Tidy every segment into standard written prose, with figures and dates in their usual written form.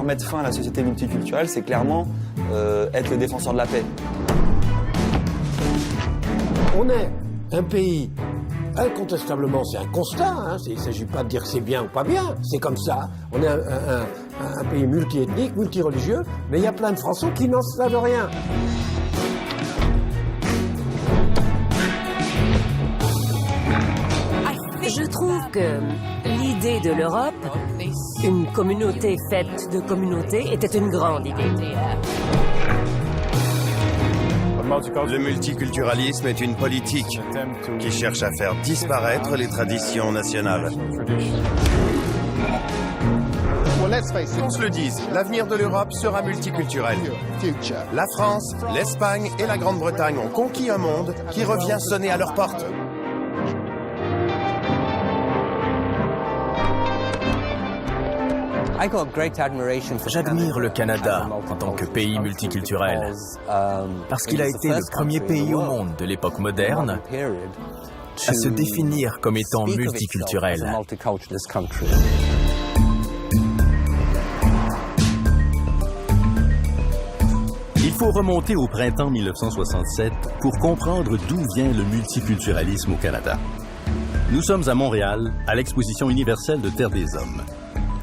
vouloir mettre fin à la société multiculturelle, c'est clairement être le défenseur de la paix. On est un pays, incontestablement, c'est un constat, hein, il ne s'agit pas de dire que c'est bien ou pas bien, c'est comme ça. On est un pays multiethnique, multireligieux, mais il y a plein de Français qui n'en savent rien. Je trouve que l'idée de l'Europe, une communauté faite de communautés, était une grande idée. Le multiculturalisme est une politique qui cherche à faire disparaître les traditions nationales. Qu'on se le dise, l'avenir de l'Europe sera multiculturel. La France, l'Espagne et la Grande-Bretagne ont conquis un monde qui revient sonner à leur porte. J'admire le Canada en tant que pays multiculturel, parce qu'il a été le premier pays au monde de l'époque moderne à se définir comme étant multiculturel. Il faut remonter au printemps 1967 pour comprendre d'où vient le multiculturalisme au Canada. Nous sommes à Montréal, à l'Exposition universelle de Terre des Hommes.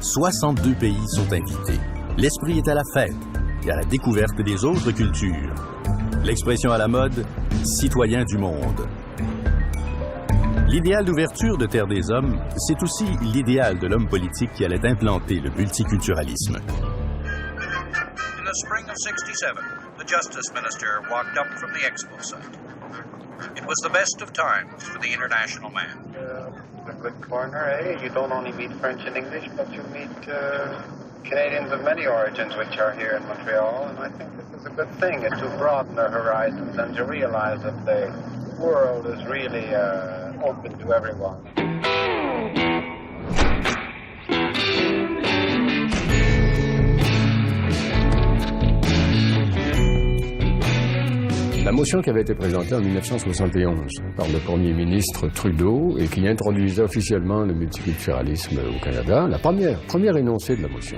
62 pays sont invités. L'esprit est à la fête et à la découverte des autres cultures. L'expression à la mode, citoyen du monde. L'idéal d'ouverture de Terre des Hommes, c'est aussi l'idéal de l'homme politique qui allait implanter le multiculturalisme. In the spring of '67, the Justice Minister walked up from the expo site. It was the best of times for the international man. A good corner, eh? You don't only meet French and English, but you meet Canadians of many origins which are here in Montreal, and I think this is a good thing, to broaden their horizons and to realize that the world is really open to everyone. La motion qui avait été présentée en 1971 par le premier ministre Trudeau et qui introduisait officiellement le multiculturalisme au Canada, la première énoncé de la motion.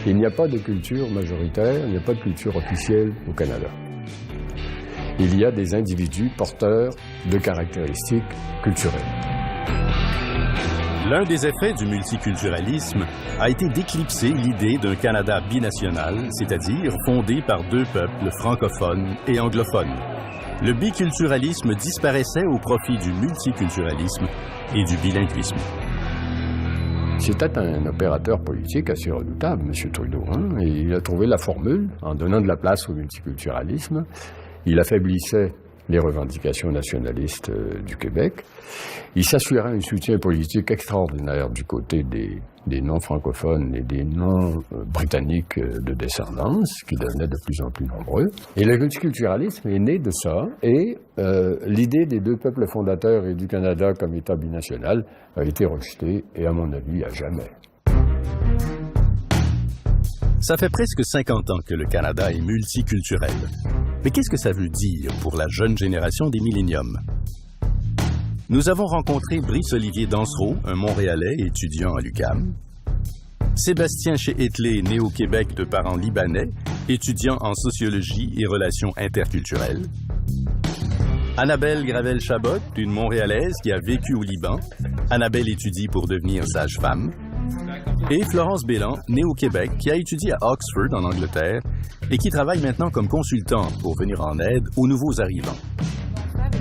Il n'y a pas de culture majoritaire, il n'y a pas de culture officielle au Canada. Il y a des individus porteurs de caractéristiques culturelles. L'un des effets du multiculturalisme a été d'éclipser l'idée d'un Canada binational, c'est-à-dire fondé par deux peuples francophones et anglophones. Le biculturalisme disparaissait au profit du multiculturalisme et du bilinguisme. C'était un opérateur politique assez redoutable, M. Trudeau. Et il a trouvé la formule en donnant de la place au multiculturalisme. Il affaiblissait les revendications nationalistes du Québec. Il s'assurait un soutien politique extraordinaire du côté des non-francophones et des non-britanniques de descendance, qui devenaient de plus en plus nombreux. Et le multiculturalisme est né de ça, et l'idée des deux peuples fondateurs et du Canada comme État binational a été rejetée, et à mon avis, à jamais. Ça fait presque 50 ans que le Canada est multiculturel. Mais qu'est-ce que ça veut dire pour la jeune génération des milléniums? Nous avons rencontré Brice-Olivier Dansereau, un Montréalais étudiant à l'UQAM, Sébastien Chéhétlé, né au Québec de parents libanais, étudiant en sociologie et relations interculturelles, Annabelle Gravel-Chabot, une Montréalaise qui a vécu au Liban. Annabelle étudie pour devenir sage-femme. Et Florence Bélan, née au Québec, qui a étudié à Oxford, en Angleterre, et qui travaille maintenant comme consultante pour venir en aide aux nouveaux arrivants.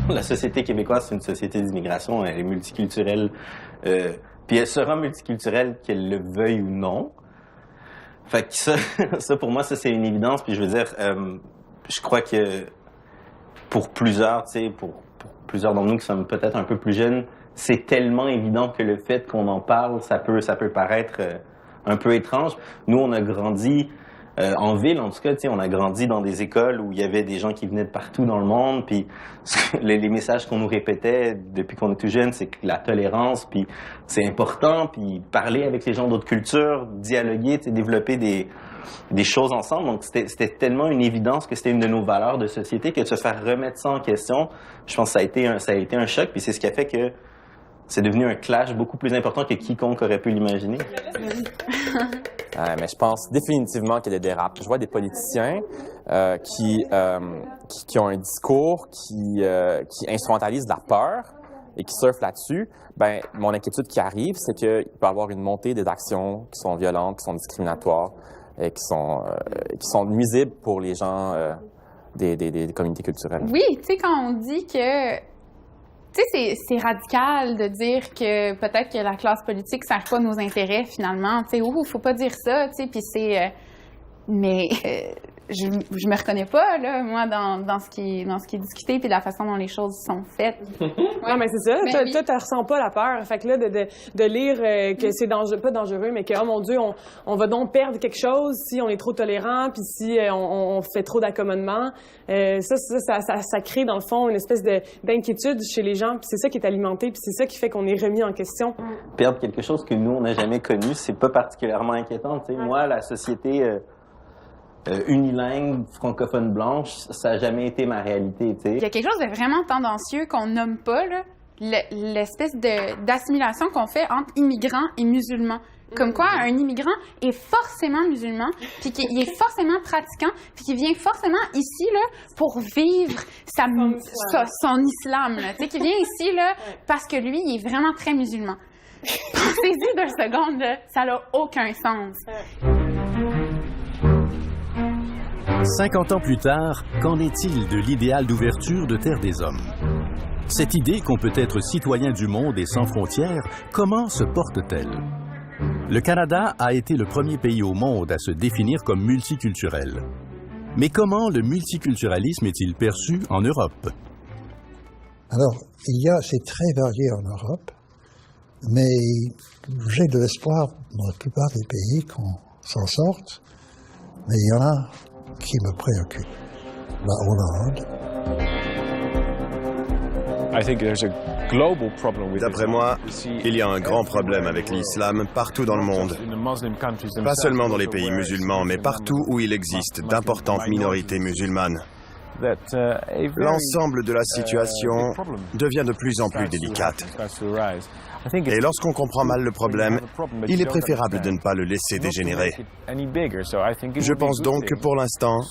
La société québécoise, c'est une société d'immigration, elle est multiculturelle, puis elle sera multiculturelle qu'elle le veuille ou non. Fait que ça pour moi, ça c'est une évidence, puis je veux dire, je crois que pour plusieurs, tu sais, pour plusieurs d'entre nous qui sommes peut-être un peu plus jeunes, c'est tellement évident que le fait qu'on en parle, ça peut paraître un peu étrange. Nous, on a grandi en ville, en tout cas, tu sais, on a grandi dans des écoles où il y avait des gens qui venaient de partout dans le monde, puis les messages qu'on nous répétait depuis qu'on est tout jeune, c'est que la tolérance, puis c'est important, puis parler avec les gens d'autres cultures, dialoguer, tu sais, développer des choses ensemble. Donc, c'était tellement une évidence que c'était une de nos valeurs de société que de se faire remettre ça en question, je pense que ça a été un choc, puis c'est ce qui a fait que c'est devenu un clash beaucoup plus important que quiconque aurait pu l'imaginer. Mais je pense définitivement qu'il y a des dérapes. Je vois des politiciens qui ont un discours qui instrumentalise la peur et qui surfent là-dessus. Ben, mon inquiétude qui arrive, c'est qu'il peut y avoir une montée des actions qui sont violentes, qui sont discriminatoires et qui sont nuisibles pour les gens des communautés culturelles. Oui, tu sais, quand on dit que... Tu sais, c'est radical de dire que peut-être que la classe politique ne sert pas nos intérêts, finalement. Tu sais, faut pas dire ça, tu sais, puis c'est... mais je me reconnais pas, là, moi, dans ce qui est discuté puis la façon dont les choses sont faites. Non, mais c'est ça. Ben, toi, tu ressens pas la peur. Fait que là, de lire que c'est pas dangereux, mais que, oh mon Dieu, on va donc perdre quelque chose si on est trop tolérant puis si on fait trop d'accommodements. Ça crée, dans le fond, une espèce d'inquiétude chez les gens. Puis c'est ça qui est alimenté. Puis c'est ça qui fait qu'on est remis en question. Perdre quelque chose que nous, on n'a jamais connu, c'est pas particulièrement inquiétant. Tu sais, moi, la société... unilingue, francophone blanche, ça n'a jamais été ma réalité, tu sais. Il y a quelque chose de vraiment tendancieux qu'on nomme pas, là, l'espèce d'assimilation qu'on fait entre immigrants et musulmans. Comme quoi, un immigrant est forcément musulman, puis qu'il est forcément pratiquant, puis qu'il vient forcément ici, là, pour vivre son islam, là. Tu sais, qu'il vient ici, là, parce que lui, il est vraiment très musulman. Pensez-y 2 secondes, là, ça n'a aucun sens. 50 ans plus tard, qu'en est-il de l'idéal d'ouverture de Terre des Hommes? Cette idée qu'on peut être citoyen du monde et sans frontières, comment se porte-t-elle? Le Canada a été le premier pays au monde à se définir comme multiculturel. Mais comment le multiculturalisme est-il perçu en Europe? Alors, c'est très varié en Europe, mais j'ai de l'espoir dans la plupart des pays qu'on s'en sorte, mais il y en a qui me préoccupe. La Hollande. D'après moi, il y a un grand problème avec l'islam partout dans le monde. Pas seulement dans les pays musulmans, mais partout où il existe d'importantes minorités musulmanes. L'ensemble de la situation devient de plus en plus délicate. Et lorsqu'on comprend mal le problème, il est préférable de ne pas le laisser dégénérer. Je pense donc que pour l'instant,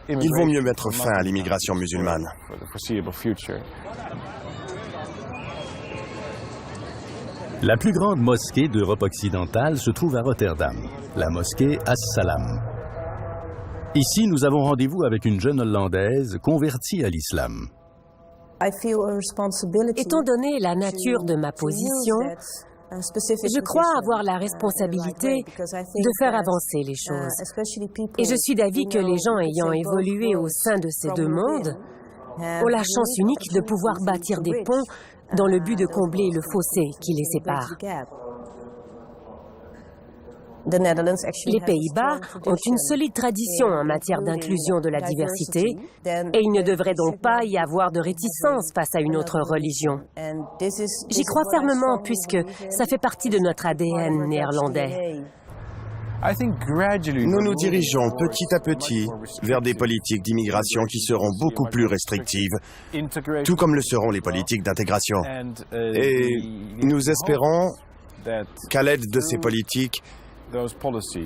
il vaut mieux mettre fin à l'immigration musulmane. La plus grande mosquée d'Europe occidentale se trouve à Rotterdam, la mosquée As-Salam. Ici, nous avons rendez-vous avec une jeune Hollandaise convertie à l'islam. Étant donné la nature de ma position, je crois avoir la responsabilité de faire avancer les choses. Et je suis d'avis que les gens ayant évolué au sein de ces 2 mondes ont la chance unique de pouvoir bâtir des ponts dans le but de combler le fossé qui les sépare. Les Pays-Bas ont une solide tradition en matière d'inclusion de la diversité et il ne devrait donc pas y avoir de réticence face à une autre religion. J'y crois fermement puisque ça fait partie de notre ADN néerlandais. Nous nous dirigeons petit à petit vers des politiques d'immigration qui seront beaucoup plus restrictives, tout comme le seront les politiques d'intégration. Et nous espérons qu'à l'aide de ces politiques,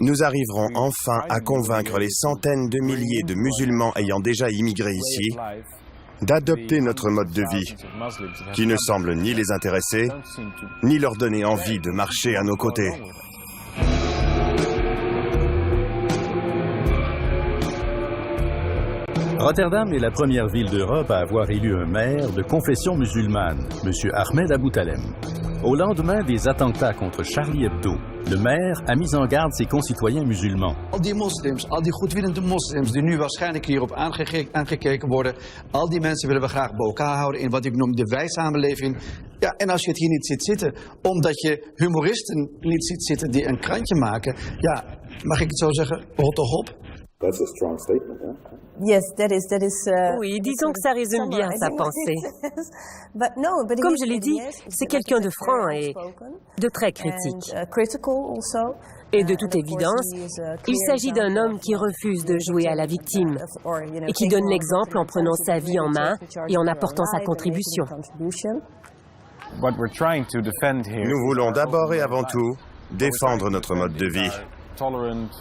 nous arriverons enfin à convaincre les centaines de milliers de musulmans ayant déjà immigré ici d'adopter notre mode de vie, qui ne semble ni les intéresser, ni leur donner envie de marcher à nos côtés. Rotterdam est la première ville d'Europe à avoir élu un maire de confession musulmane, M. Ahmed Aboutalem. Au lendemain des attentats contre Charlie Hebdo, le maire a mis en garde ses concitoyens musulmans. Al die moslims, al die goedwillende moslims die nu waarschijnlijk hierop aangekeken worden, al die mensen willen we graag bij elkaar houden in wat ik noem de wij-samenleving. Ja, en als je het hier niet ziet zitten, omdat je humoristen niet ziet zitten die een krantje maken, ja, mag ik het zo zeggen, rot toch op? That's a strong statement, huh? Oui, disons que ça résume bien sa pensée. Comme je l'ai dit, c'est quelqu'un de franc et de très critique. Et de toute évidence, il s'agit d'un homme qui refuse de jouer à la victime et qui donne l'exemple en prenant sa vie en main et en apportant sa contribution. Nous voulons d'abord et avant tout défendre notre mode de vie.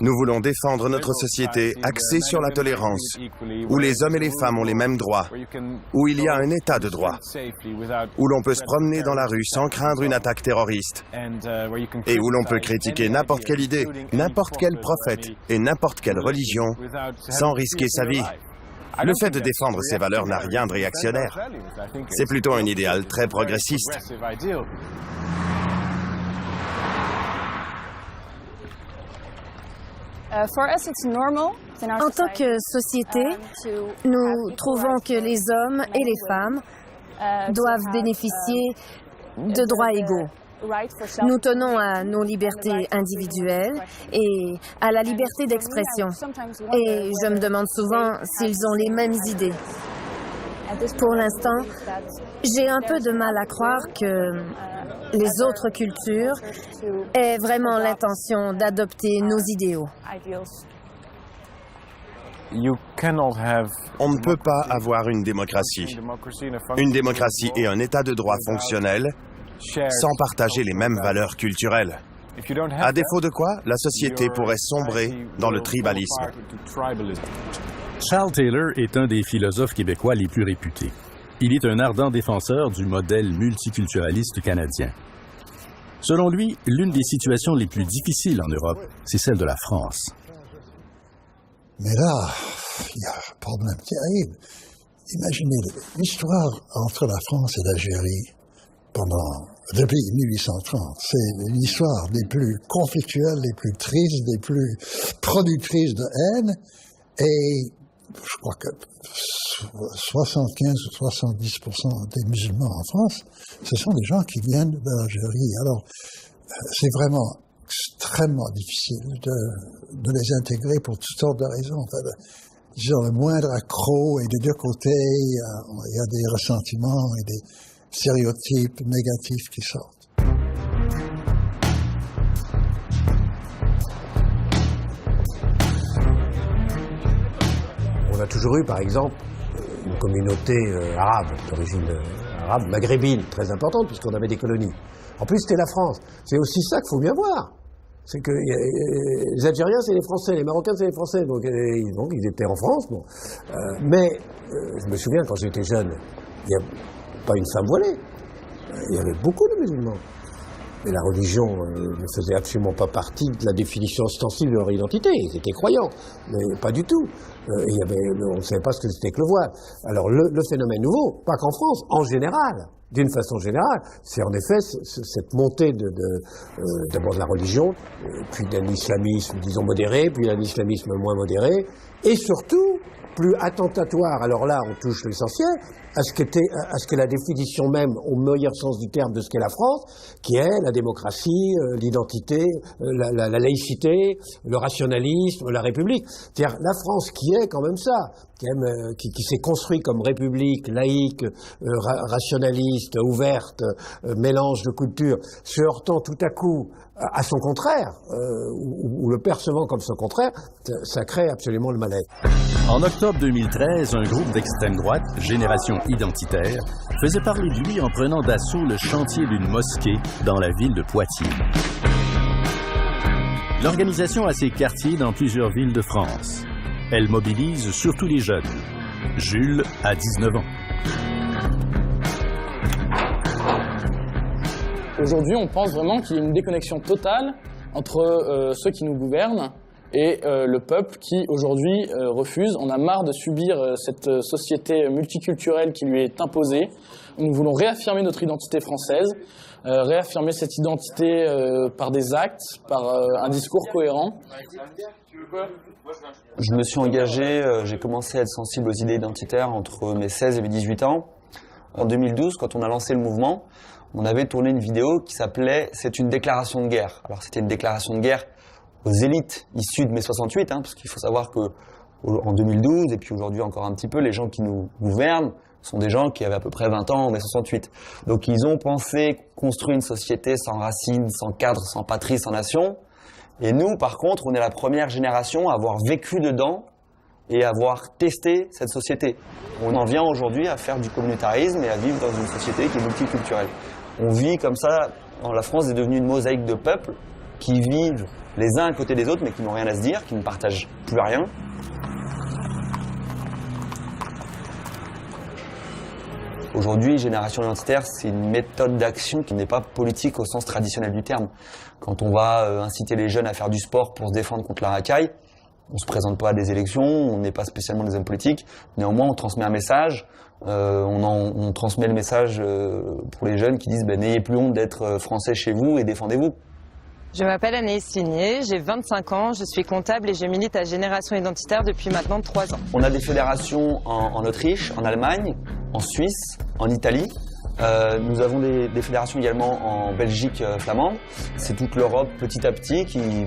Nous voulons défendre notre société axée sur la tolérance, où les hommes et les femmes ont les mêmes droits, où il y a un état de droit, où l'on peut se promener dans la rue sans craindre une attaque terroriste, et où l'on peut critiquer n'importe quelle idée, n'importe quel prophète et n'importe quelle religion sans risquer sa vie. Le fait de défendre ces valeurs n'a rien de réactionnaire. C'est plutôt un idéal très progressiste. En tant que société, nous trouvons que les hommes et les femmes doivent bénéficier de droits égaux. Nous tenons à nos libertés individuelles et à la liberté d'expression. Et je me demande souvent s'ils ont les mêmes idées. Pour l'instant, j'ai un peu de mal à croire que les autres cultures aient vraiment l'intention d'adopter nos idéaux. On ne peut pas avoir une démocratie. Une démocratie et un état de droit fonctionnel sans partager les mêmes valeurs culturelles. À défaut de quoi, la société pourrait sombrer dans le tribalisme. Charles Taylor est un des philosophes québécois les plus réputés. Il est un ardent défenseur du modèle multiculturaliste canadien. Selon lui, l'une des situations les plus difficiles en Europe, c'est celle de la France. Mais là, il y a un problème terrible. Imaginez l'histoire entre la France et l'Algérie depuis 1830. C'est l'histoire des plus conflictuelles, des plus tristes, des plus productrices de haine. Et je crois que 75 ou 70% des musulmans en France, ce sont des gens qui viennent de l'Algérie. Alors, c'est vraiment extrêmement difficile de les intégrer pour toutes sortes de raisons. Enfin, disons, le moindre accroc, et des deux côtés, il y a des ressentiments et des stéréotypes négatifs qui sortent. On a toujours eu, par exemple, une communauté arabe, d'origine arabe, maghrébine, très importante, puisqu'on avait des colonies. En plus, c'était la France. C'est aussi ça qu'il faut bien voir. C'est que les Algériens, c'est les Français, les Marocains, c'est les Français. Donc ils étaient en France. Bon. Mais je me souviens, quand j'étais jeune, il n'y a pas une femme voilée. Il y avait beaucoup de musulmans. Mais la religion ne faisait absolument pas partie de la définition ostensible de leur identité. Ils étaient croyants, mais pas du tout. On ne savait pas ce que c'était que le voile. Alors le phénomène nouveau, pas qu'en France, en général, d'une façon générale, c'est en effet cette montée d'abord de la religion, puis d'un islamisme, disons, modéré, puis d'un islamisme moins modéré, et surtout, plus attentatoire, alors là on touche l'essentiel, à ce qu'est la définition même, au meilleur sens du terme, de ce qu'est la France, qui est la démocratie, l'identité, la laïcité, le rationalisme, la République. C'est-à-dire la France qui est quand même ça, qui s'est construit comme république, laïque, rationaliste, ouverte, mélange de cultures, se heurtant tout à coup à son contraire, ou le percevant comme son contraire, ça crée absolument le mal-être. En octobre 2013, un groupe d'extrême droite, Génération Identitaire, faisait parler de lui en prenant d'assaut le chantier d'une mosquée dans la ville de Poitiers. L'organisation a ses quartiers dans plusieurs villes de France. Elle mobilise surtout les jeunes. Jules a 19 ans. Aujourd'hui, on pense vraiment qu'il y a une déconnexion totale entre ceux qui nous gouvernent et le peuple qui, aujourd'hui, refuse. On a marre de subir cette société multiculturelle qui lui est imposée. Nous voulons réaffirmer notre identité française, réaffirmer cette identité par des actes, par un discours cohérent. Je me suis engagé, j'ai commencé à être sensible aux idées identitaires entre mes 16 et mes 18 ans. En 2012, quand on a lancé le mouvement, on avait tourné une vidéo qui s'appelait « C'est une déclaration de guerre ». Alors c'était une déclaration de guerre aux élites issues de mai 68, parce qu'il faut savoir que en 2012, et puis aujourd'hui encore un petit peu, les gens qui nous gouvernent sont des gens qui avaient à peu près 20 ans en mai 68. Donc ils ont pensé construire une société sans racines, sans cadre, sans patrie, sans nation. Et nous, par contre, on est la première génération à avoir vécu dedans et à avoir testé cette société. On en vient aujourd'hui à faire du communautarisme et à vivre dans une société qui est multiculturelle. On vit comme ça, la France est devenue une mosaïque de peuples qui vivent les uns à côté des autres, mais qui n'ont rien à se dire, qui ne partagent plus rien. Aujourd'hui, Génération Identitaire, c'est une méthode d'action qui n'est pas politique au sens traditionnel du terme. Quand on va inciter les jeunes à faire du sport pour se défendre contre la racaille, on ne se présente pas à des élections, on n'est pas spécialement des hommes politiques. Néanmoins, on transmet un message. On transmet le message pour les jeunes qui disent n'ayez plus honte d'être français chez vous et défendez-vous. Je m'appelle Anaïs Signé, j'ai 25 ans, je suis comptable et je milite à Génération Identitaire depuis maintenant 3 ans. On a des fédérations en Autriche, en Allemagne, en Suisse, en Italie. Nous avons des fédérations également en Belgique flamande. C'est toute l'Europe petit à petit qui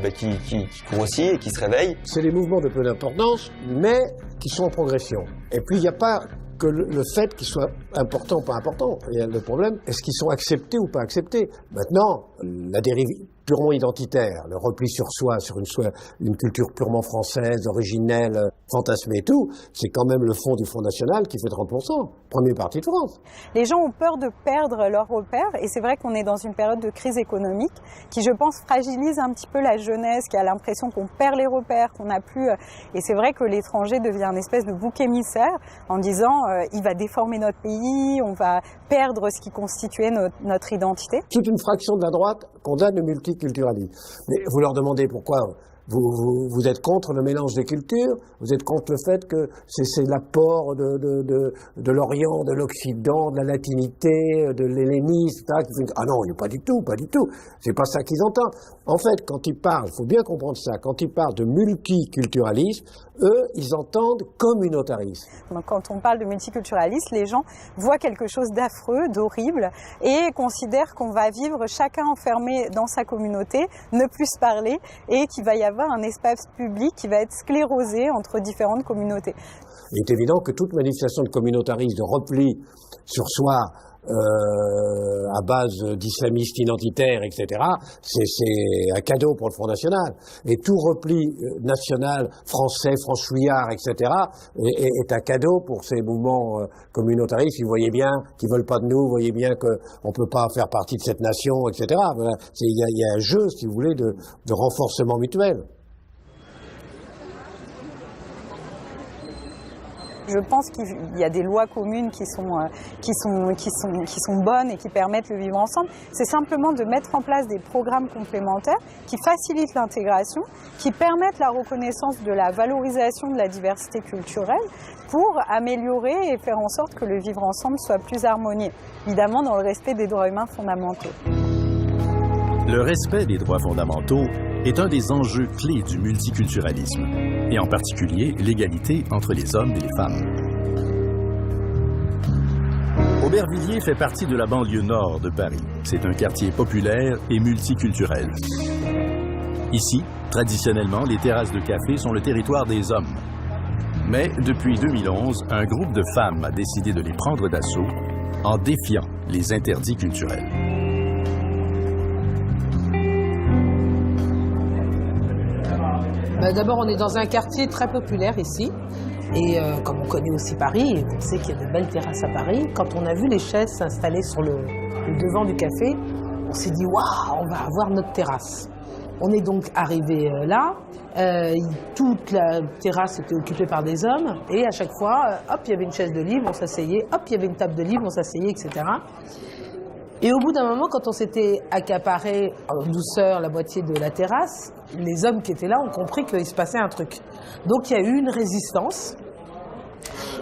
grossit et qui se réveille. C'est des mouvements de peu d'importance, mais qui sont en progression. Et puis il n'y a pas que le fait qu'ils soient importants ou pas importants. Il y a le problème, est-ce qu'ils sont acceptés ou pas acceptés? Maintenant, la dérive purement identitaire, le repli sur soi, sur une culture purement française, originelle, fantasmée et tout, c'est quand même le fond du Front National qui fait 30%, premier parti de France. Les gens ont peur de perdre leurs repères et c'est vrai qu'on est dans une période de crise économique qui, je pense, fragilise un petit peu la jeunesse, qui a l'impression qu'on perd les repères, qu'on n'a plus... Et c'est vrai que l'étranger devient une espèce de bouc émissaire en disant il va déformer notre pays, on va perdre ce qui constituait notre identité. Toute une fraction de la droite condamne le multiculturalisme. Mais vous leur demandez pourquoi vous êtes contre le mélange des cultures, vous êtes contre le fait que c'est l'apport de l'Orient, de l'Occident, de la latinité, de l'hellénisme, etc. Ah non, pas du tout, pas du tout. C'est pas ça qu'ils entendent. En fait, quand ils parlent, il faut bien comprendre ça, quand ils parlent de multiculturalisme, eux, ils entendent communautarisme. Donc, quand on parle de multiculturalisme, les gens voient quelque chose d'affreux, d'horrible, et considèrent qu'on va vivre chacun enfermé dans sa communauté, ne plus se parler, et qu'il va y avoir un espace public qui va être sclérosé entre différentes communautés. Il est évident que toute manifestation de communautarisme, de repli sur soi, à base d'islamistes identitaires, etc., c'est un cadeau pour le Front National. Et tout repli national, français, franchouillard, etc., est un cadeau pour ces mouvements communautaristes. Vous voyez bien qu'ils veulent pas de nous, vous voyez bien qu'on peut pas faire partie de cette nation, etc. Voilà. Il y a un jeu, si vous voulez, de renforcement mutuel. Je pense qu'il y a des lois communes qui sont bonnes et qui permettent le vivre ensemble. C'est simplement de mettre en place des programmes complémentaires qui facilitent l'intégration, qui permettent la reconnaissance de la valorisation de la diversité culturelle pour améliorer et faire en sorte que le vivre ensemble soit plus harmonieux, évidemment dans le respect des droits humains fondamentaux. Le respect des droits fondamentaux est un des enjeux clés du multiculturalisme, et en particulier l'égalité entre les hommes et les femmes. Aubervilliers fait partie de la banlieue nord de Paris. C'est un quartier populaire et multiculturel. Ici, traditionnellement, les terrasses de café sont le territoire des hommes. Mais depuis 2011, un groupe de femmes a décidé de les prendre d'assaut en défiant les interdits culturels. D'abord, on est dans un quartier très populaire ici. Et comme on connaît aussi Paris, et on sait qu'il y a de belles terrasses à Paris, quand on a vu les chaises s'installer sur le devant du café, on s'est dit « Waouh, on va avoir notre terrasse ». On est donc arrivé là, toute la terrasse était occupée par des hommes, et à chaque fois, hop, il y avait une chaise de libre, on s'asseyait, hop, il y avait une table de libre, on s'asseyait, etc. Et au bout d'un moment, quand on s'était accaparé en douceur la moitié de la terrasse, les hommes qui étaient là ont compris qu'il se passait un truc. Donc il y a eu une résistance.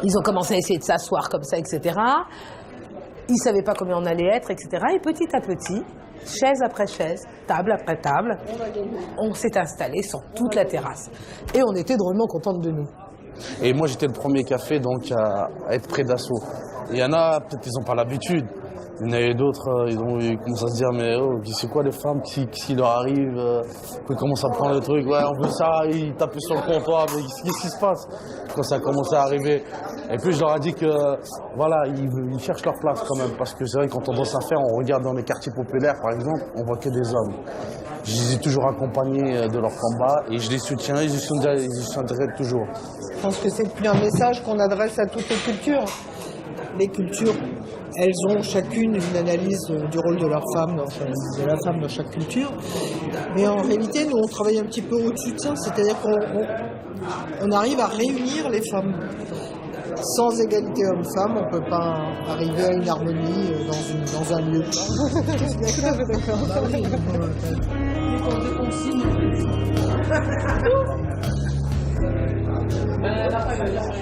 Ils ont commencé à essayer de s'asseoir comme ça, etc. Ils ne savaient pas combien on allait être, etc. Et petit à petit, chaise après chaise, table après table, on s'est installé sur toute la terrasse. Et on était drôlement contents de nous. Et moi, j'étais le premier café donc à être près d'assaut. Il y en a, peut-être ils n'ont pas l'habitude. Il y en a d'autres, ils commencent à se dire mais oh, c'est quoi les femmes qui leur arrive, ils commencent à prendre le truc, ouais on veut ça, ils tapent sur le comptoir, mais qu'est-ce qui se passe quand ça a commencé à arriver. Et puis je leur ai dit que voilà, ils cherchent leur place quand même, parce que c'est vrai quand on doit s'affaire, on regarde dans les quartiers populaires par exemple, on voit que des hommes. Je les ai toujours accompagnés de leur combat et je les soutiens et je les soutiendrai toujours. Je pense que c'est plus un message qu'on adresse à toutes les cultures. Les cultures elles ont chacune une analyse du rôle de leur femme, de la femme dans chaque culture. Mais en réalité, nous, on travaille un petit peu au-dessus de ça, c'est-à-dire qu'on arrive à réunir les femmes. Sans égalité homme-femme, on ne peut pas arriver à une harmonie dans un lieu. Tout à fait d'accord.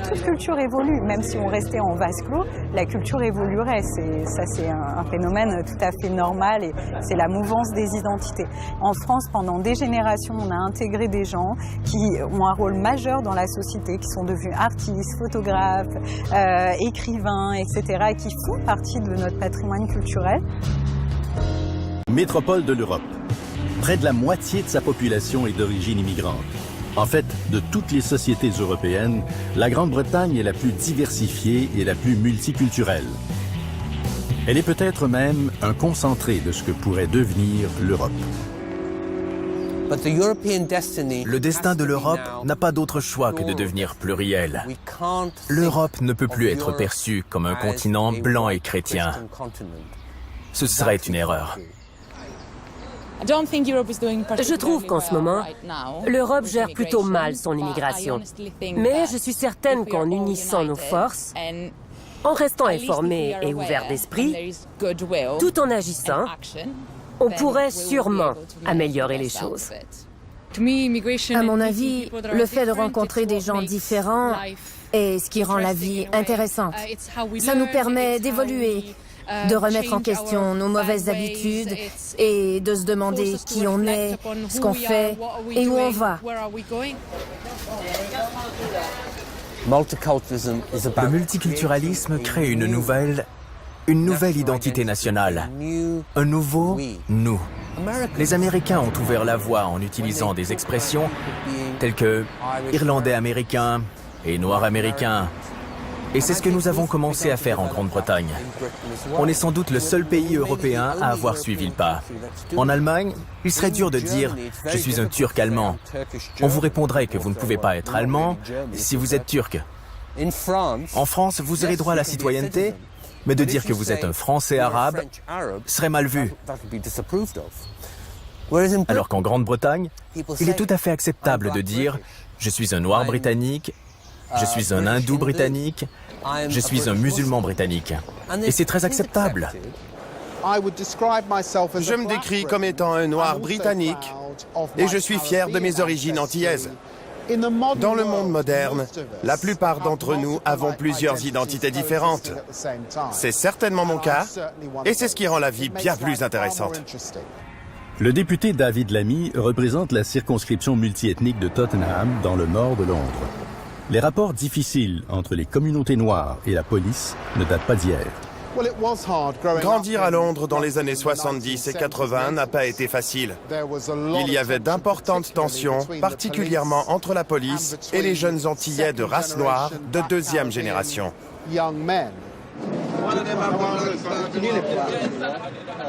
Toute culture évolue, même si on restait en vase clos, la culture évoluerait. C'est un phénomène tout à fait normal et c'est la mouvance des identités. En France, pendant des générations, on a intégré des gens qui ont un rôle majeur dans la société, qui sont devenus artistes, photographes, écrivains, etc., et qui font partie de notre patrimoine culturel. Métropole de l'Europe. Près de la moitié de sa population est d'origine immigrante. En fait, de toutes les sociétés européennes, la Grande-Bretagne est la plus diversifiée et la plus multiculturelle. Elle est peut-être même un concentré de ce que pourrait devenir l'Europe. Le destin de l'Europe n'a pas d'autre choix que de devenir pluriel. L'Europe ne peut plus être perçue comme un continent blanc et chrétien. Ce serait une erreur. Je trouve qu'en ce moment, l'Europe gère plutôt mal son immigration. Mais je suis certaine qu'en unissant nos forces, en restant informés et ouverts d'esprit, tout en agissant, on pourrait sûrement améliorer les choses. À mon avis, le fait de rencontrer des gens différents est ce qui rend la vie intéressante. Ça nous permet d'évoluer, de remettre en question nos mauvaises habitudes et de se demander qui on est, ce qu'on fait et où on va. Le multiculturalisme crée une nouvelle identité nationale, un nouveau nous. Les Américains ont ouvert la voie en utilisant des expressions telles que Irlandais américain et Noir américain. Et c'est ce que nous avons commencé à faire en Grande-Bretagne. On est sans doute le seul pays européen à avoir suivi le pas. En Allemagne, il serait dur de dire « je suis un Turc allemand ». On vous répondrait que vous ne pouvez pas être allemand si vous êtes turc. En France, vous aurez droit à la citoyenneté, mais de dire que vous êtes un Français arabe serait mal vu. Alors qu'en Grande-Bretagne, il est tout à fait acceptable de dire « je suis un Noir britannique », je suis un hindou britannique, je suis un musulman britannique. Et c'est très acceptable. Je me décris comme étant un noir britannique et je suis fier de mes origines antillaises. Dans le monde moderne, la plupart d'entre nous avons plusieurs identités différentes. C'est certainement mon cas et c'est ce qui rend la vie bien plus intéressante. Le député David Lammy représente la circonscription multiethnique de Tottenham dans le nord de Londres. Les rapports difficiles entre les communautés noires et la police ne datent pas d'hier. Grandir à Londres dans les années 70 et 80 n'a pas été facile. Il y avait d'importantes tensions, particulièrement entre la police et les jeunes Antillais de race noire de deuxième génération.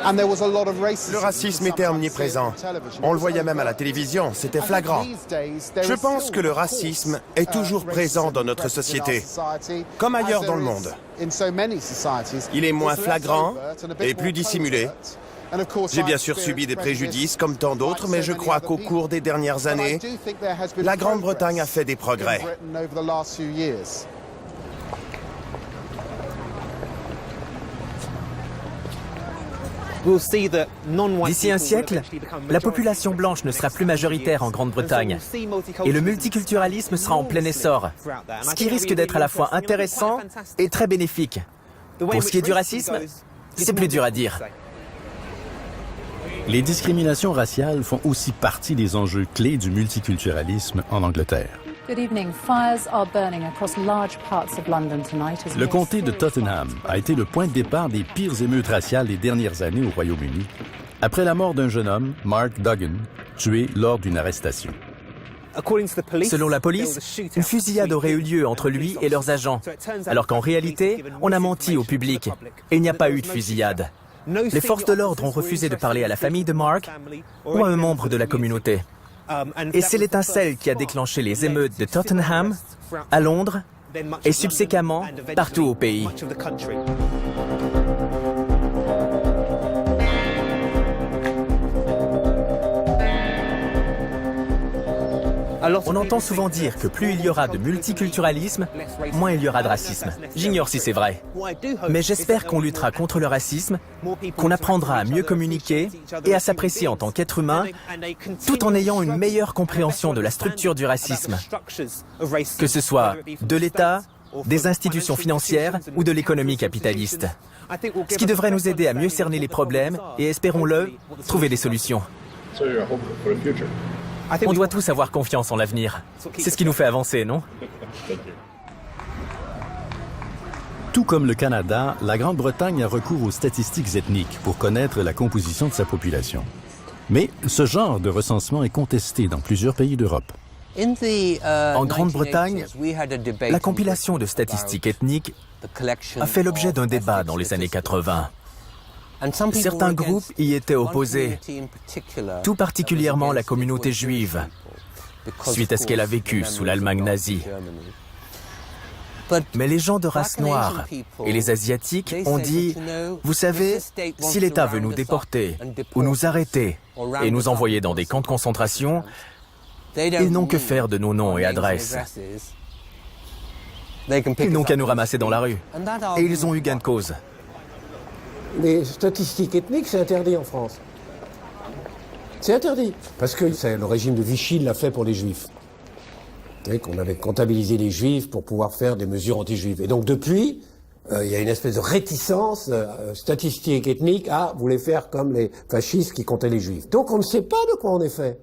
Le racisme était omniprésent. On le voyait même à la télévision, c'était flagrant. Je pense que le racisme est toujours présent dans notre société, comme ailleurs dans le monde. Il est moins flagrant et plus dissimulé. J'ai bien sûr subi des préjudices comme tant d'autres, mais je crois qu'au cours des dernières années, la Grande-Bretagne a fait des progrès. D'ici un siècle, la population blanche ne sera plus majoritaire en Grande-Bretagne et le multiculturalisme sera en plein essor, ce qui risque d'être à la fois intéressant et très bénéfique. Pour ce qui est du racisme, c'est plus dur à dire. Les discriminations raciales font aussi partie des enjeux clés du multiculturalisme en Angleterre. Le comté de Tottenham a été le point de départ des pires émeutes raciales des dernières années au Royaume-Uni, après la mort d'un jeune homme, Mark Duggan, tué lors d'une arrestation. Selon la police, une fusillade aurait eu lieu entre lui et leurs agents, alors qu'en réalité, on a menti au public et il n'y a pas eu de fusillade. Les forces de l'ordre ont refusé de parler à la famille de Mark ou à un membre de la communauté. Et c'est l'étincelle qui a déclenché les émeutes de Tottenham, à Londres et subséquemment partout au pays. On entend souvent dire que plus il y aura de multiculturalisme, moins il y aura de racisme. J'ignore si c'est vrai. Mais j'espère qu'on luttera contre le racisme, qu'on apprendra à mieux communiquer et à s'apprécier en tant qu'être humain, tout en ayant une meilleure compréhension de la structure du racisme, que ce soit de l'État, des institutions financières ou de l'économie capitaliste. Ce qui devrait nous aider à mieux cerner les problèmes et, espérons-le, trouver des solutions. On doit tous avoir confiance en l'avenir. C'est ce qui nous fait avancer, non? Tout comme le Canada, la Grande-Bretagne a recours aux statistiques ethniques pour connaître la composition de sa population. Mais ce genre de recensement est contesté dans plusieurs pays d'Europe. En Grande-Bretagne, la compilation de statistiques ethniques a fait l'objet d'un débat dans les années 80. Certains groupes y étaient opposés, tout particulièrement la communauté juive, suite à ce qu'elle a vécu sous l'Allemagne nazie. Mais les gens de race noire et les Asiatiques ont dit, vous savez, si l'État veut nous déporter ou nous arrêter et nous envoyer dans des camps de concentration, ils n'ont que faire de nos noms et adresses. Ils n'ont qu'à nous ramasser dans la rue. Et ils ont eu gain de cause. Les statistiques ethniques, c'est interdit en France. C'est interdit. Parce que le régime de Vichy l'a fait pour les Juifs. Vous savez qu'on avait comptabilisé les Juifs pour pouvoir faire des mesures anti-juives. Et donc depuis, il y a une espèce de réticence statistique ethnique à vouloir faire comme les fascistes qui comptaient les Juifs. Donc on ne sait pas de quoi on est fait.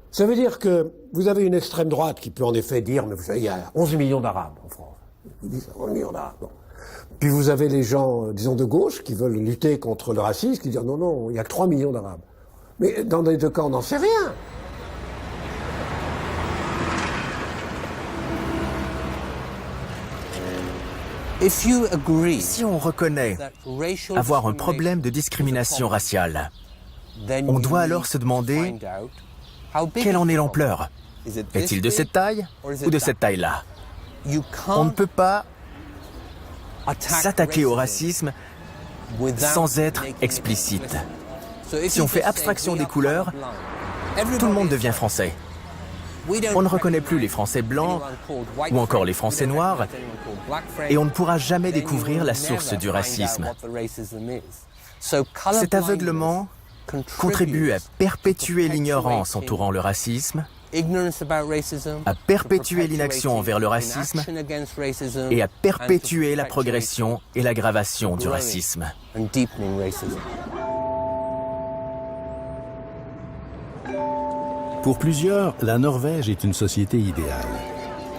Ça veut dire que vous avez une extrême droite qui peut en effet dire, mais vous savez, il y a 11 millions d'Arabes en France. Vous dites 11 millions d'Arabes. Bon. Puis vous avez les gens, disons, de gauche qui veulent lutter contre le racisme, qui disent non, non, il n'y a que 3 millions d'Arabes. Mais dans les deux cas, on n'en sait rien. Si on reconnaît avoir un problème de discrimination raciale, on doit alors se demander quelle en est l'ampleur. Est-il de cette taille ou de cette taille-là? On ne peut pas s'attaquer au racisme sans être explicite. Si on fait abstraction des couleurs, tout le monde devient français. On ne reconnaît plus les Français blancs ou encore les Français noirs et on ne pourra jamais découvrir la source du racisme. Cet aveuglement contribue à perpétuer l'ignorance entourant le racisme, à perpétuer l'inaction envers le racisme et à perpétuer la progression et l'aggravation du racisme. Pour plusieurs, la Norvège est une société idéale.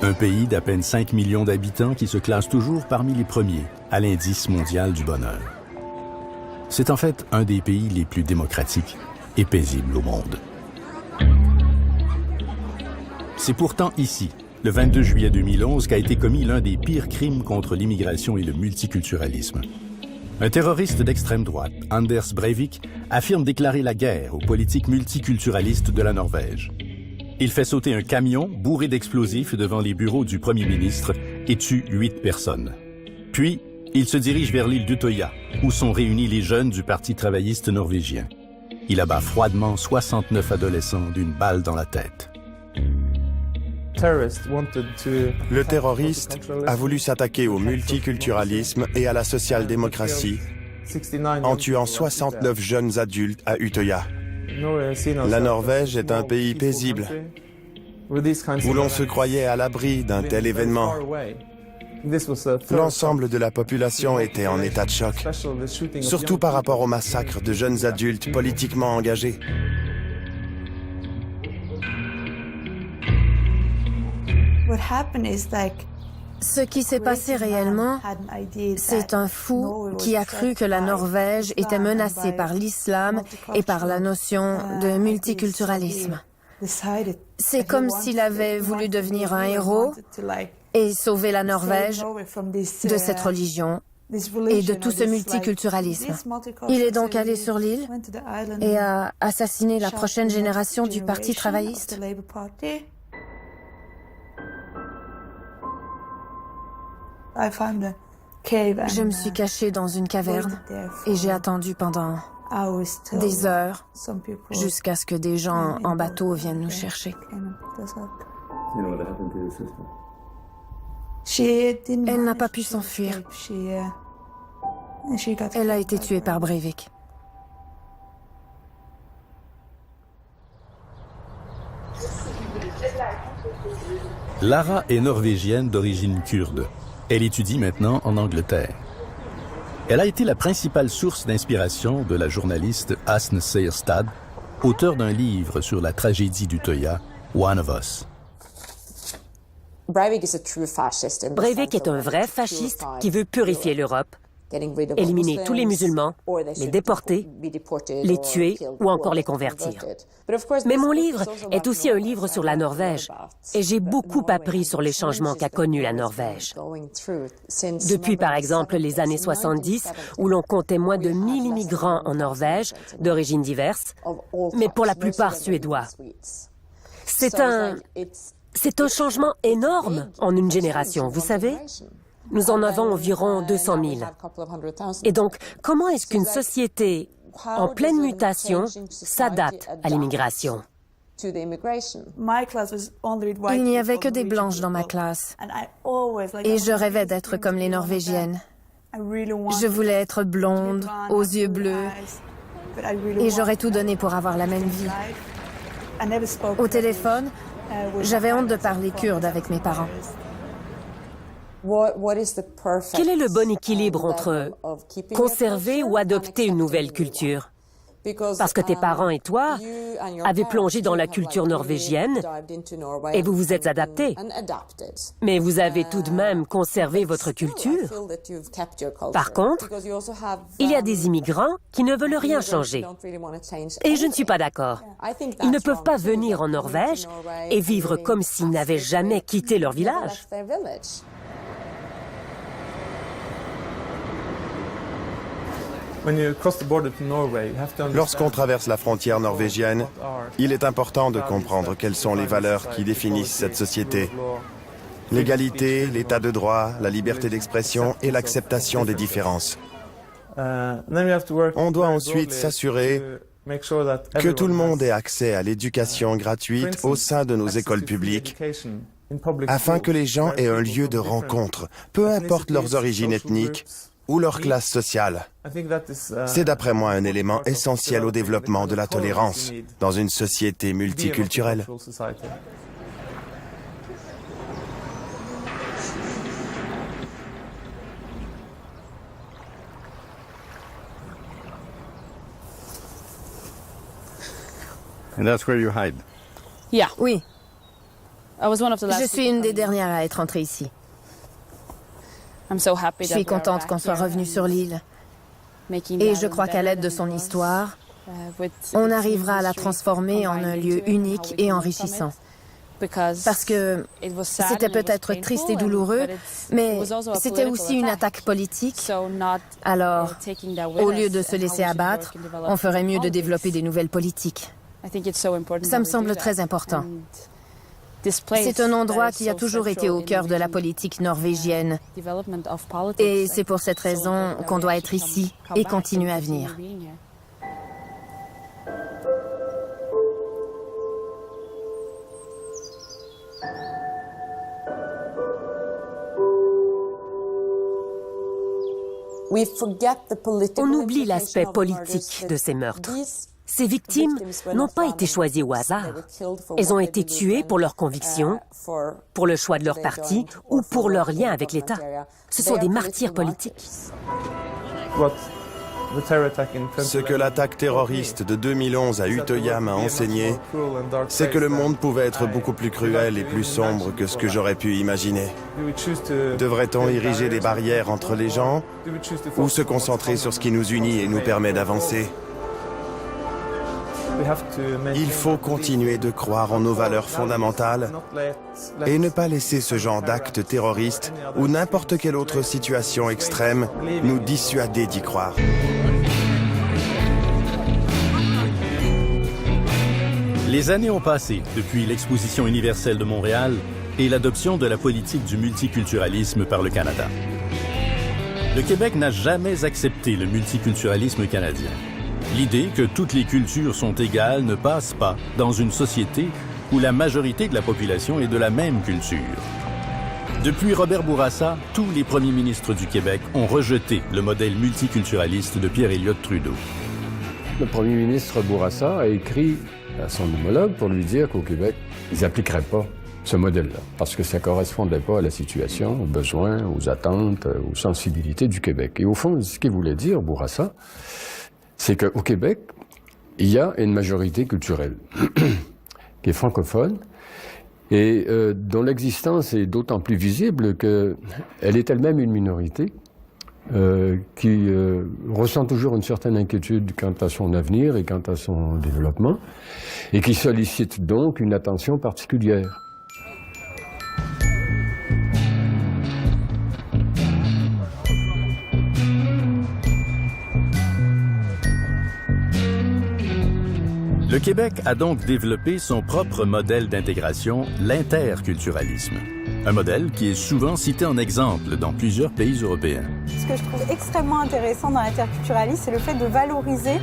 Un pays d'à peine 5 millions d'habitants qui se classe toujours parmi les premiers à l'indice mondial du bonheur. C'est en fait un des pays les plus démocratiques et paisibles au monde. C'est pourtant ici, le 22 juillet 2011, qu'a été commis l'un des pires crimes contre l'immigration et le multiculturalisme. Un terroriste d'extrême droite, Anders Breivik, affirme déclarer la guerre aux politiques multiculturalistes de la Norvège. Il fait sauter un camion bourré d'explosifs devant les bureaux du premier ministre et tue 8 personnes. Puis, il se dirige vers l'île d'Utøya, où sont réunis les jeunes du Parti travailliste norvégien. Il abat froidement 69 adolescents d'une balle dans la tête. Le terroriste a voulu s'attaquer au multiculturalisme et à la social-démocratie en tuant 69 jeunes adultes à Utøya. La Norvège est un pays paisible, où l'on se croyait à l'abri d'un tel événement. L'ensemble de la population était en état de choc, surtout par rapport au massacre de jeunes adultes politiquement engagés. Ce qui s'est passé réellement, c'est un fou qui a cru que la Norvège était menacée par l'islam et par la notion de multiculturalisme. C'est comme s'il avait voulu devenir un héros et sauver la Norvège de cette religion et de tout ce multiculturalisme. Il est donc allé sur l'île et a assassiné la prochaine génération du Parti travailliste. Je me suis cachée dans une caverne et j'ai attendu pendant des heures, jusqu'à ce que des gens en bateau viennent nous chercher. Elle n'a pas pu s'enfuir. Elle a été tuée par Breivik. Lara est norvégienne d'origine kurde. Elle étudie maintenant en Angleterre. Elle a été la principale source d'inspiration de la journaliste Asne Seierstad, auteur d'un livre sur la tragédie d'Utøya, One of Us. Breivik est un vrai fasciste qui veut purifier l'Europe, éliminer tous les musulmans, les déporter, les tuer ou encore les convertir. Mais mon livre est aussi un livre sur la Norvège et j'ai beaucoup appris sur les changements qu'a connus la Norvège. Depuis par exemple les années 70 où l'on comptait moins de 1000 immigrants en Norvège d'origines diverses, mais pour la plupart suédois. C'est un changement énorme en une génération, vous savez? Nous en avons environ 200 000. Et donc, comment est-ce qu'une société en pleine mutation s'adapte à l'immigration? Il n'y avait que des blanches dans ma classe. Et je rêvais d'être comme les Norvégiennes. Je voulais être blonde, aux yeux bleus. Et j'aurais tout donné pour avoir la même vie. Au téléphone, j'avais honte de parler kurde avec mes parents. Quel est le bon équilibre entre conserver ou adopter une nouvelle culture? Parce que tes parents et toi avez plongé dans la culture norvégienne et vous vous êtes adaptés. Mais vous avez tout de même conservé votre culture. Par contre, il y a des immigrants qui ne veulent rien changer. Et je ne suis pas d'accord. Ils ne peuvent pas venir en Norvège et vivre comme s'ils n'avaient jamais quitté leur village. Lorsqu'on traverse la frontière norvégienne, il est important de comprendre quelles sont les valeurs qui définissent cette société. L'égalité, l'état de droit, la liberté d'expression et l'acceptation des différences. On doit ensuite s'assurer que tout le monde ait accès à l'éducation gratuite au sein de nos écoles publiques, afin que les gens aient un lieu de rencontre, peu importe leurs origines ethniques ou leur classe sociale. C'est d'après moi un élément essentiel au développement de la tolérance dans une société multiculturelle. And that's where you hide. Oui. Je suis une des dernières à être entrée ici. Je suis contente qu'on soit revenu sur l'île. Et je crois qu'à l'aide de son histoire, on arrivera à la transformer en un lieu unique et enrichissant. Parce que c'était peut-être triste et douloureux, mais c'était aussi une attaque politique. Alors, au lieu de se laisser abattre, on ferait mieux de développer des nouvelles politiques. Ça me semble très important. C'est un endroit qui a toujours été au cœur de la politique norvégienne. Et c'est pour cette raison qu'on doit être ici et continuer à venir. On oublie l'aspect politique de ces meurtres. Ces victimes n'ont pas été choisies au hasard. Elles ont été tuées pour leurs convictions, pour le choix de leur parti ou pour leur lien avec l'État. Ce sont des martyrs politiques. Ce que l'attaque terroriste de 2011 à Utøya m'a enseigné, c'est que le monde pouvait être beaucoup plus cruel et plus sombre que ce que j'aurais pu imaginer. Devrait-on ériger des barrières entre les gens ou se concentrer sur ce qui nous unit et nous permet d'avancer ? Il faut continuer de croire en nos valeurs fondamentales et ne pas laisser ce genre d'actes terroristes ou n'importe quelle autre situation extrême nous dissuader d'y croire. Les années ont passé depuis l'Exposition universelle de Montréal et l'adoption de la politique du multiculturalisme par le Canada. Le Québec n'a jamais accepté le multiculturalisme canadien. L'idée que toutes les cultures sont égales ne passe pas dans une société où la majorité de la population est de la même culture. Depuis Robert Bourassa, tous les premiers ministres du Québec ont rejeté le modèle multiculturaliste de Pierre Elliott Trudeau. Le premier ministre Bourassa a écrit à son homologue pour lui dire qu'au Québec, ils n'appliqueraient pas ce modèle-là, parce que ça ne correspondait pas à la situation, aux besoins, aux attentes, aux sensibilités du Québec. Et au fond, ce qu'il voulait dire, Bourassa, c'est qu'au Québec, il y a une majorité culturelle qui est francophone et dont l'existence est d'autant plus visible qu'elle est elle-même une minorité qui ressent toujours une certaine inquiétude quant à son avenir et quant à son développement et qui sollicite donc une attention particulière. Le Québec a donc développé son propre modèle d'intégration, l'interculturalisme. Un modèle qui est souvent cité en exemple dans plusieurs pays européens. Ce que je trouve extrêmement intéressant dans l'interculturalisme, c'est le fait de valoriser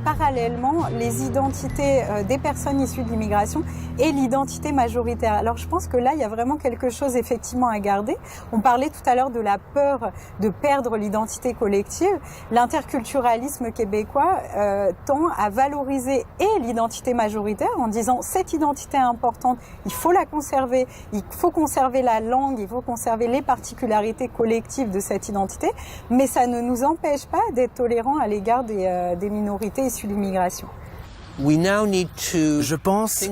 parallèlement les identités des personnes issues de l'immigration et l'identité majoritaire. Alors je pense que là, il y a vraiment quelque chose effectivement à garder. On parlait tout à l'heure de la peur de perdre l'identité collective. L'interculturalisme québécois tend à valoriser et l'identité majoritaire en disant cette identité est importante, il faut la conserver, il faut conserver la langue, il faut conserver les particularités collectives de cette identité, mais ça ne nous empêche pas d'être tolérants à l'égard des minorités issues de l'immigration. Je pense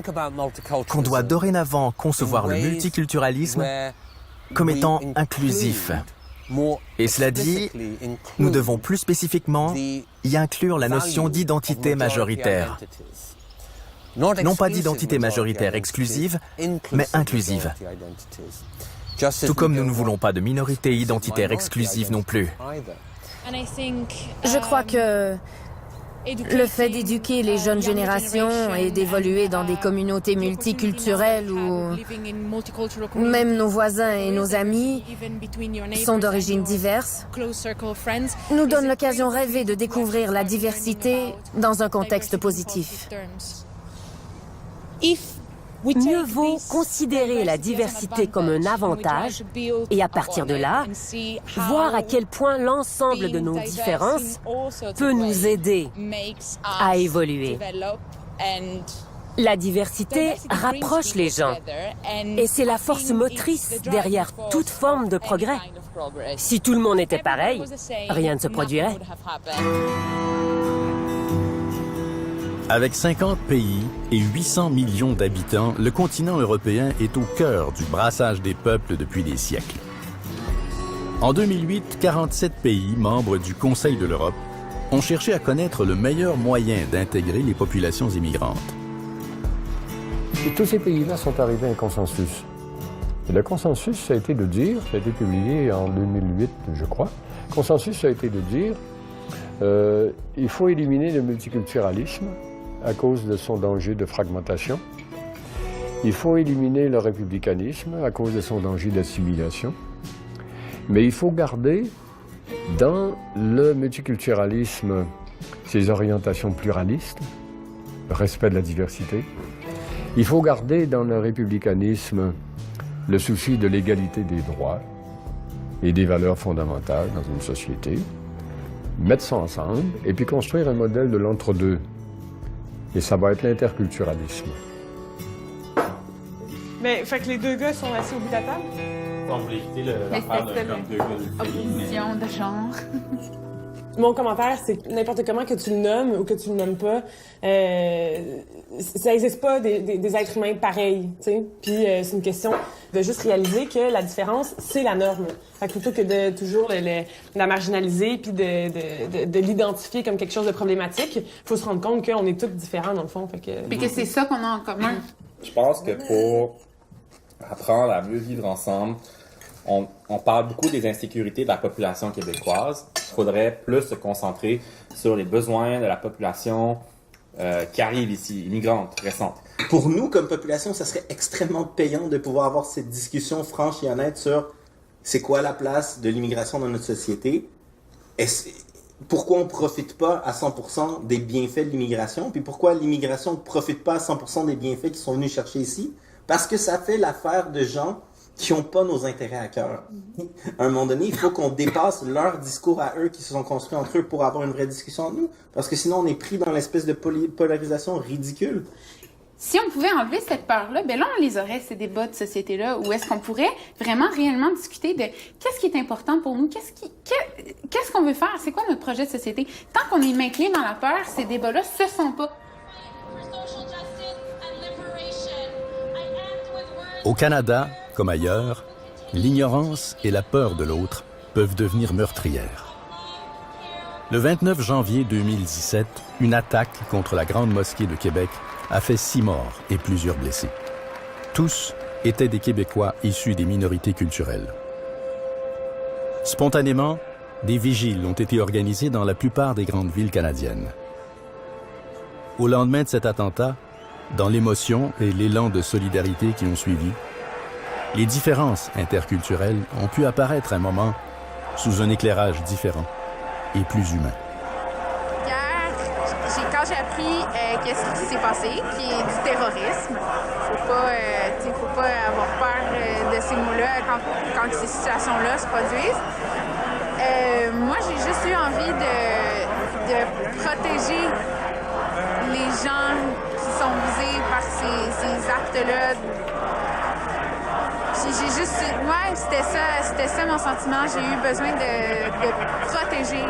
qu'on doit dorénavant concevoir le multiculturalisme comme étant inclusif. Et cela dit, nous devons plus spécifiquement y inclure la notion d'identité majoritaire. Non pas d'identité majoritaire exclusive, mais inclusive. Tout comme nous ne voulons pas de minorité identitaire exclusive non plus. Je crois que le fait d'éduquer les jeunes générations et d'évoluer dans des communautés multiculturelles où même nos voisins et nos amis sont d'origines diverses nous donne l'occasion rêvée de découvrir la diversité dans un contexte positif. Mieux vaut considérer la diversité comme un avantage et à partir de là, voir à quel point l'ensemble de nos différences peut nous aider à évoluer. La diversité rapproche les gens et c'est la force motrice derrière toute forme de progrès. Si tout le monde était pareil, rien ne se produirait. Avec 50 pays et 800 millions d'habitants, le continent européen est au cœur du brassage des peuples depuis des siècles. En 2008, 47 pays membres du Conseil de l'Europe ont cherché à connaître le meilleur moyen d'intégrer les populations immigrantes. Et tous ces pays-là sont arrivés à un consensus. Et le consensus, ça a été de dire, ça a été publié en 2008, je crois, le consensus, ça a été de dire il faut éliminer le multiculturalisme à cause de son danger de fragmentation. Il faut éliminer le républicanisme à cause de son danger d'assimilation. Mais il faut garder dans le multiculturalisme ses orientations pluralistes, le respect de la diversité. Il faut garder dans le républicanisme le souci de l'égalité des droits et des valeurs fondamentales dans une société. Mettre ça ensemble et puis construire un modèle de l'entre-deux. Et ça va être l'interculturalisme. Mais, fait que les deux gars sont assis au bout de la table? On voulait éviter l'affaire de comme deux gars de opposition de genre. Mon commentaire, c'est n'importe comment que tu le nommes ou que tu le nommes pas, ça n'existe pas des êtres humains pareils, tu sais. Puis c'est une question de juste réaliser que la différence, c'est la norme. Fait que plutôt que de toujours la marginaliser puis de l'identifier comme quelque chose de problématique, il faut se rendre compte qu'on est tous différents dans le fond. Fait que... Puis que c'est ça qu'on a en commun. Je pense que pour apprendre à mieux vivre ensemble, on parle beaucoup des insécurités de la population québécoise. Il faudrait plus se concentrer sur les besoins de la population qui arrive ici, immigrante, récente. Pour nous, comme population, ça serait extrêmement payant de pouvoir avoir cette discussion franche et honnête sur c'est quoi la place de l'immigration dans notre société. pourquoi on ne profite pas à 100% des bienfaits de l'immigration, puis pourquoi l'immigration ne profite pas à 100% des bienfaits qu'ils sont venus chercher ici. Parce que ça fait l'affaire de gens qui n'ont pas nos intérêts à cœur. À un moment donné, il faut qu'on dépasse leur discours à eux qui se sont construits entre eux pour avoir une vraie discussion entre nous, parce que sinon on est pris dans l'espèce de polarisation ridicule. Si on pouvait enlever cette peur-là, ben là, on les aurait, ces débats de société-là, où est-ce qu'on pourrait vraiment réellement discuter de qu'est-ce qui est important pour nous, qu'est-ce qu'on veut faire, c'est quoi notre projet de société. Tant qu'on est maintenu dans la peur, ces débats-là se font pas. Au Canada, comme ailleurs, l'ignorance et la peur de l'autre peuvent devenir meurtrières. Le 29 janvier 2017, une attaque contre la Grande Mosquée de Québec a fait 6 morts et plusieurs blessés. Tous étaient des Québécois issus des minorités culturelles. Spontanément, des vigiles ont été organisés dans la plupart des grandes villes canadiennes. Au lendemain de cet attentat, dans l'émotion et l'élan de solidarité qui ont suivi, les différences interculturelles ont pu apparaître un moment sous un éclairage différent et plus humain. Quand j'ai appris qu'est-ce qui s'est passé, qui est du terrorisme, faut pas avoir peur de ces mots-là quand ces situations-là se produisent. Moi, j'ai juste eu envie de protéger les gens qui sont visés par ces actes-là. Puis j'ai juste... Ouais, c'était ça mon sentiment. J'ai eu besoin de protéger